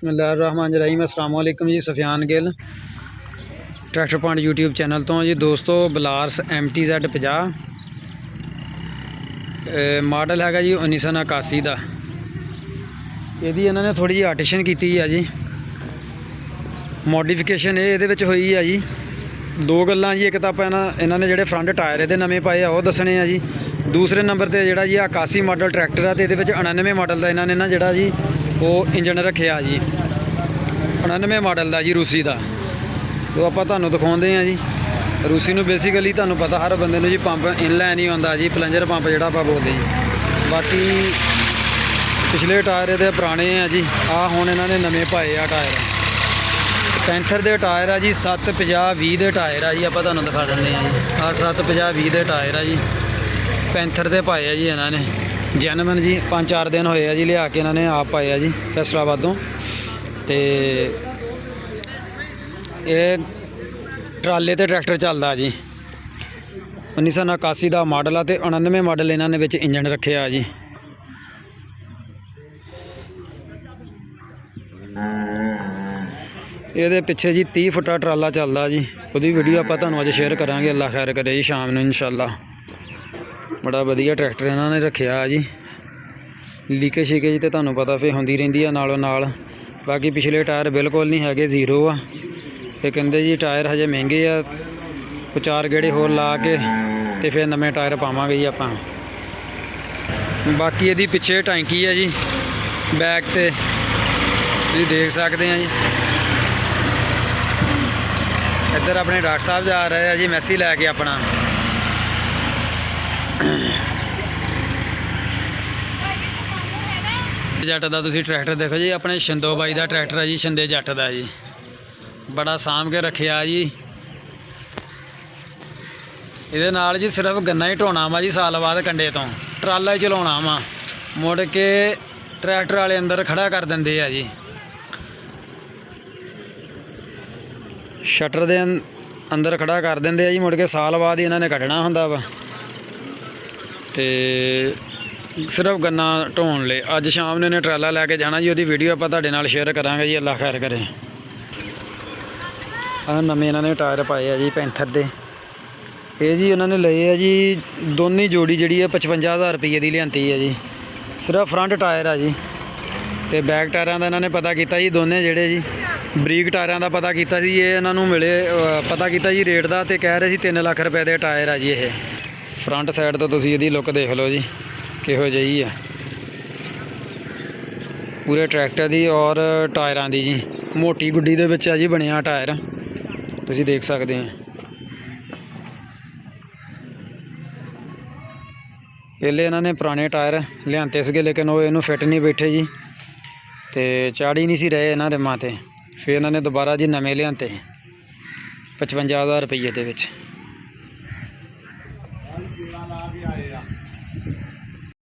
बिस्मिल्लाहिर्रहमानिर्रहीम। अस्सलाम वालेकुम जी। Sufiyan Gill tractor point YouTube channel तो जी दोस्तों। बलारस MTZ50 मॉडल हैगा जी 1981 का। यदि इन्होंने थोड़ी जी आर्टिशन की है जी, मॉडिफिकेशन ये हुई है जी। दो गल्लां जी, एक तो इन्होंने जोड़े फ्रंट टायर ये नवे पाए आ वो दसने आ जी। दूसरे नंबर पर जोड़ा जी 81 मॉडल ट्रैक्टर है तो ये 99 मॉडल का इन्होंने ना जोड़ा जी वो इंजन रखा जी। 99 मॉडल का जी रूसी का। तो आप दिखाते हैं जी रूसी में बेसिकली तुहानू पता हर बंदे जी पंप इनलाइन ही आता जी, प्लंजर पंप जोड़ा आप बोलते हैं। बाकी पिछले टायर ये पुराने हैं जी। हुण इन्होंने नवे पाए आ टायर। पैंथर के टायर आ जी 750-20 के टायर आ जी। आप दिखा दें जी 750-20 के टायर आ जी। पैंथर के पाए आ जी इन्होंने जैनवन जी। 5-4 दिन होए आ जी लिया के इन्होंने आप पाए आ जी फैसलाबादों। तो ये ट्राले ते ट्रैक्टर चलता जी। 1981 का मॉडल आ तो 99 मॉडल इन्होंने विच इंजन रखे आ जी। ये पिछे जी 30 फुटा ट्राला चलता जी। उसकी वीडियो आप अज शेयर करांगे। अल्लाह खैर करे जी शाम को इंशाअल्लाह। बड़ा वधिया ट्रैक्टर इन्होंने रखा जी। लीकेज शीकेज तो तुहानू पता फिर होंदी रहिंदी है नालों नाल। बाकी पिछले टायर बिल्कुल नहीं है, जीरो आ। ये कहते जी टायर हजे महंगे आ, 4 गेड़े होर ला के तो फिर नवे टायर पावांगे जी आपां। बाकी ये पिछे टैंकी है जी बैक ते तुसीं देख सकते हैं जी। इधर अपने डॉक्टर साहब जा रहे हैं जी मैसी लैके अपना। जट का तुसीं ट्रैक्टर देखो जी, अपने शिंदो बाई का ट्रैक्टर है जी। शिंदे जट का जी बड़ा साम के रखा जी। ये नाल जी सिर्फ गन्ना ही ढोना वा जी साल बाद कंडे तो ट्राला ही चलाना वा। मुड़ के ट्रैक्टर वाले अंदर खड़ा कर देंगे आ जी। शटर दे अंदर खड़ा कर देंगे जी। मुड़ के साल बाद ही इन्होंने कढ़ना होंदा वा ते सिर्फ गन्ना ढोण ले। अज शाम ने इन्हें ट्राला लैके जाना जी। वो वीडियो आप तुहाडे नाल शेयर करांगे जी। अल्लाह खैर करे। नवे इन्होंने टायर पाए आ जी पैंथर दे। ये जी इन्होंने लए है जी दोनों जोड़ी जी 55,000 रुपये की लियांती है जी। सिर्फ फ्रंट टायर आ जी। तो बैक टायरों का इन्होंने पता किया जी। दोनों जोड़े जी बरीक टायरों का पता किया जी। ये इन्होंने मिले पता किया जी रेट का, तो कह रहे 3 लाख रुपए के टायर आ जी। ये फ्रंट साइड तो तुसीं इहदी लुक देख लो जी किहो जी है पूरे ट्रैक्टर की और टायरों की जी। मोटी गुड्डी दे विच आ जी बनिया टायर, तुसीं देख सकते हैं। पहले इन्होंने पुराने टायर लियांते सगे लेकिन वो इनू फिट नहीं बैठे जी, तो चाड़ी नहीं सी रहे इन्होंने रिमां ते। फिर इन्होंने दोबारा जी नवे लियांते 55,000 रुपये के।